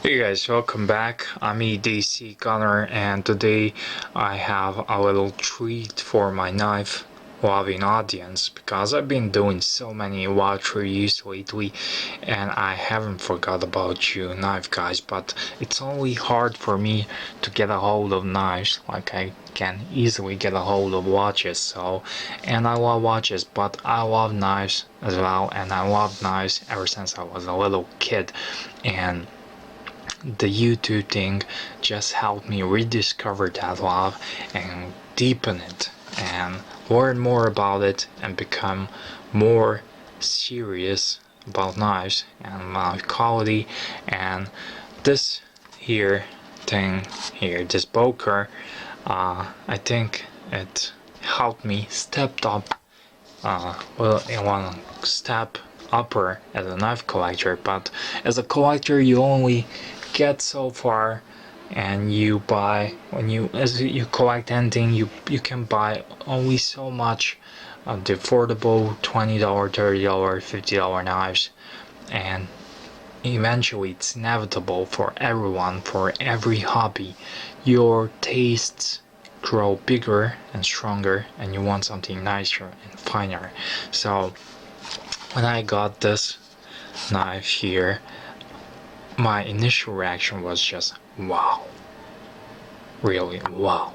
Hey guys, welcome back. I'm EDC Gunner, and today I have a little treat for my knife loving audience because I've been doing so many watch reviews lately and I haven't forgot about you knife guys, but it's only hard for me to get a hold of knives like I can easily get a hold of watches. And I love watches, but I love knives as well, and I love knives ever since I was a little kid, and the YouTube thing just helped me rediscover that love and deepen it and learn more about it and become more serious about knives and knife quality. And this here thing here, this Boker, I think it helped me step up in one step upper as a knife collector. But as a collector you only get so far, and you buy, as you collect anything, you can buy only so much of the affordable $20, $30, $50 knives, and eventually it's inevitable for everyone, for every hobby, your tastes grow bigger and stronger and you want something nicer and finer. So when I got this knife here, my initial reaction was just wow, really wow,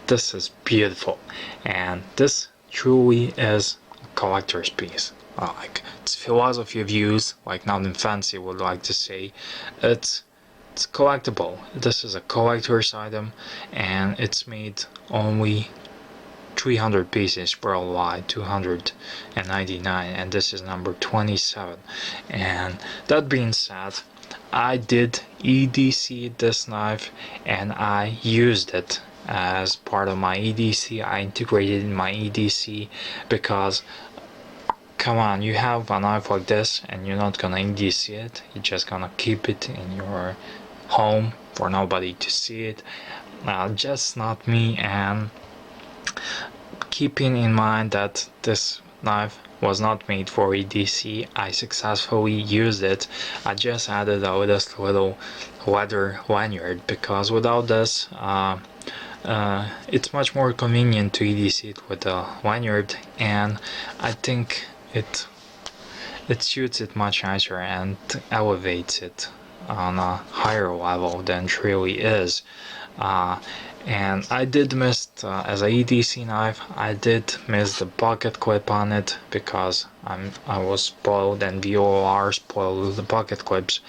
this is beautiful, and this truly is a collector's piece. Like, it's philosophy of use, like Nothing Fancy would like to say. It's collectible. This is a collector's item, and it's made only 300 pieces worldwide, 299, and this is number 27. And that being said, I did EDC this knife and I used it as part of my EDC. I integrated in my EDC because, come on, you have a knife like this and you're not gonna EDC it, you're just gonna keep it in your home for nobody to see it. Just not me. And keeping in mind that this knife was not made for EDC, I successfully used it. I just added this little leather lanyard because without this it's much more convenient to EDC it with a lanyard, and I think it suits it much nicer and elevates it on a higher level than it really is. And I did miss, as a EDC knife, I did miss the bucket clip on it because I was spoiled, and BOR spoiled the bucket clips.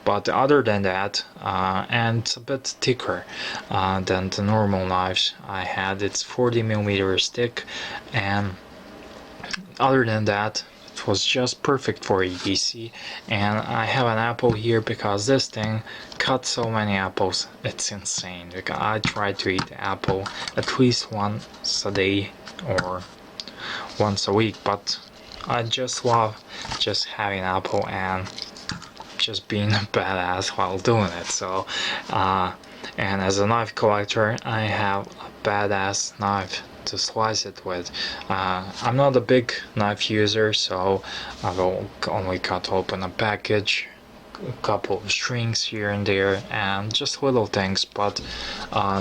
But other than that, and it's a bit thicker than the normal knives I had. It's 40mm thick, and other than that, it was just perfect for EDC. And I have an apple here because this thing cut so many apples, it's insane. Because I try to eat apple at least once a day or once a week, but I just love just having apple and just being a badass while doing it. So and as a knife collector, I have a badass knife to slice it with. I'm not a big knife user, so I will only cut open a package, a couple of strings here and there, and just little things. But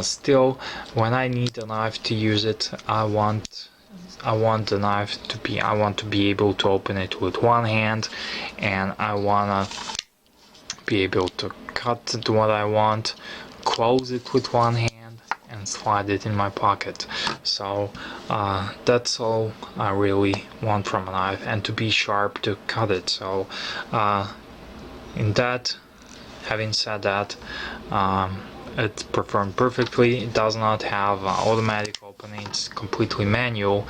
still, when I need a knife to use it, I want the knife to be, I want to be able to open it with one hand, and I wanna be able to cut it what I want, close it with one hand, and slide it in my pocket. So that's all I really want from a knife, and to be sharp to cut it. So in that, having said that, it performed perfectly. It does not have automatic opening, it's completely manual,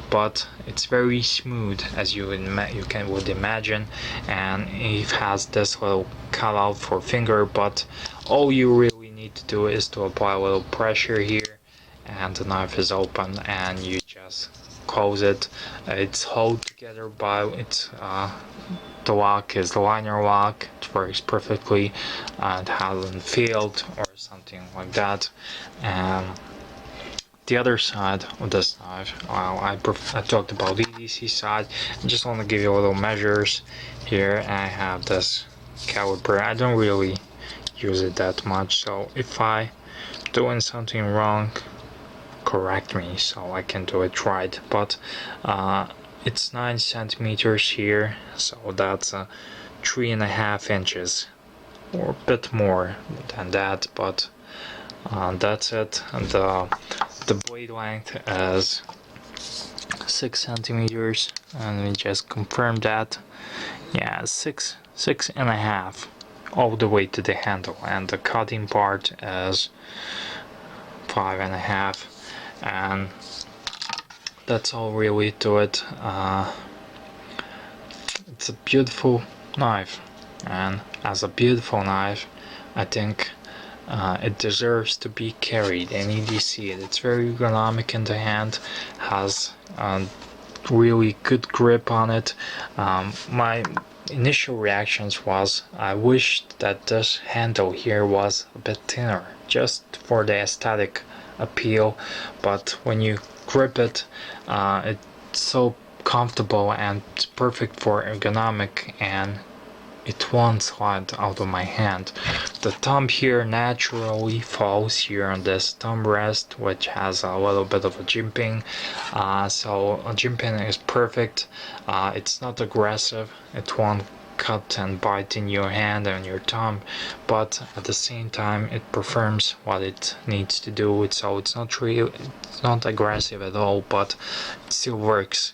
but it's very smooth, as you would imagine, and it has this little cutout for finger. But all you really need to do is to apply a little pressure here, and the knife is open, and you just close it. It's held together by its the lock is the liner lock. It works perfectly. It hasn't failed or something like that. And the other side of this knife, I talked about the EDC side. I just want to give you a little measures here. I have this caliper. I don't really use it that much, so if I doing something wrong, correct me so I can do it right. But it's 9 centimeters here, so that's 3.5 inches, or a bit more than that, but that's it. And the blade length is 6 centimeters, and we just confirmed that. Yeah, 6.5 all the way to the handle, and the cutting part is 5.5, and that's all really to it. It's a beautiful knife, and as a beautiful knife, I think it deserves to be carried in EDC. It's very ergonomic in the hand, has really good grip on it. My initial reactions was I wished that this handle here was a bit thinner, just for the aesthetic appeal, but when you grip it, it's so comfortable and perfect for ergonomic, and it won't slide out of my hand. The thumb here naturally falls here on this thumb rest, which has a little bit of a jimping, so a jimping is perfect. It's not aggressive, it won't cut and bite in your hand and your thumb, but at the same time it performs what it needs to do. So it's not aggressive at all, but it still works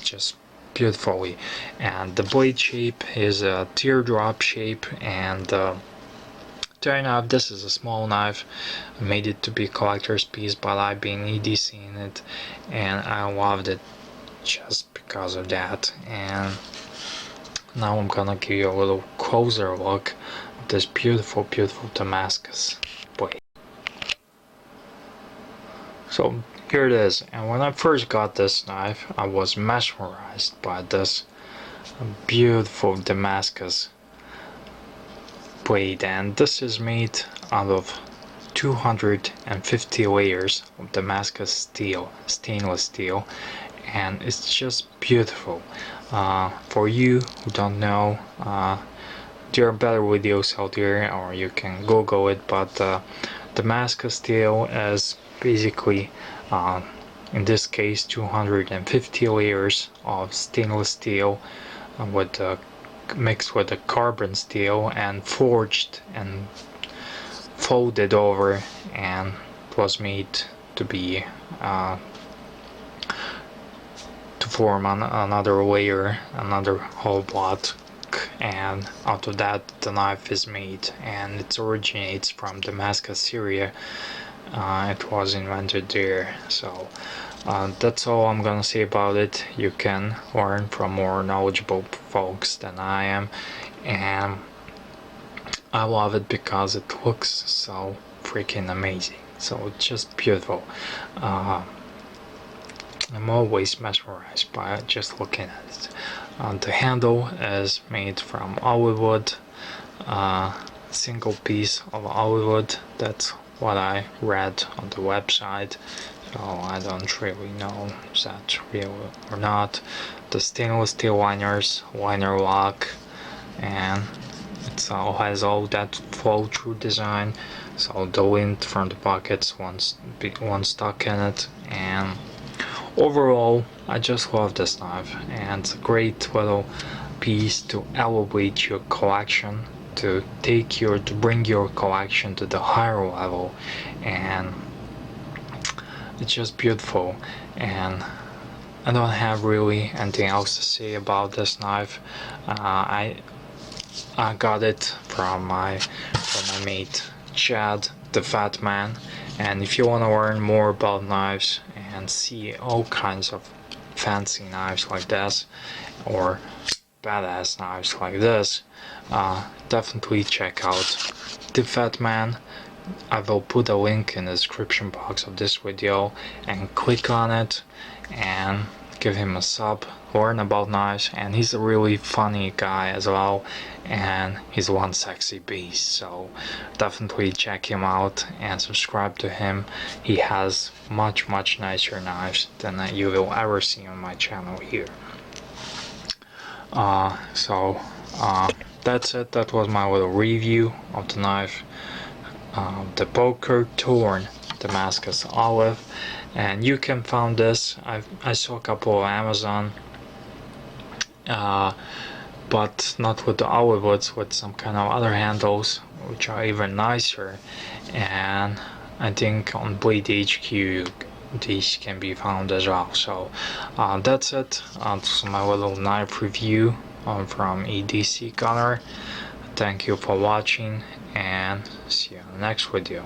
just beautifully. And the blade shape is a teardrop shape, and turn out this is a small knife. I made it to be a collector's piece, but I've been EDCing it and I loved it just because of that. And now I'm gonna give you a little closer look at this beautiful Damascus blade. So here it is, and when I first got this knife I was mesmerized by this beautiful Damascus blade, and this is made out of 250 layers of Damascus steel, stainless steel, and it's just beautiful. For you who don't know, there are better videos out there, or you can Google it, but Damascus steel is basically, in this case, 250 layers of stainless steel with mixed with the carbon steel and forged and folded over, and it was made to be to form another layer, another whole block, and out of that the knife is made, and it originates from Damascus, Syria. It was invented there. So that's all I'm gonna say about it. You can learn from more knowledgeable folks than I am, and I love it because it looks so freaking amazing. So it's just beautiful. I'm always mesmerized by it just looking at it. The handle is made from Olivewood, single piece of Olivewood. That's what I read on the website, so I don't really know if that's real or not. The stainless steel liners, liner lock, and it all has all that flow-through design, so the lint from the pockets won't stuck in it. And overall, I just love this knife, and it's a great little piece to elevate your collection, to bring your collection to the higher level, and it's just beautiful. And I don't have really anything else to say about this knife. I got it from my mate Chad, the Fat Man, and if you want to learn more about knives and see all kinds of fancy knives like this, or badass knives like this, definitely check out the Fat Man. I will put a link in the description box of this video, and click on it and give him a sub, learn about knives. And he's a really funny guy as well, and he's one sexy beast, so definitely check him out and subscribe to him. He has much nicer knives than you will ever see on my channel here. that's it. That was my little review of the knife, the Boker Thorn Damascus Olive. And you can find this. I saw a couple on Amazon, but not with the Olivewoods, with some kind of other handles which are even nicer. And I think on Bleed HQ these can be found as well. So that's it. This is my little knife review from EDC Gunner. Thank you for watching, and see you in the next video.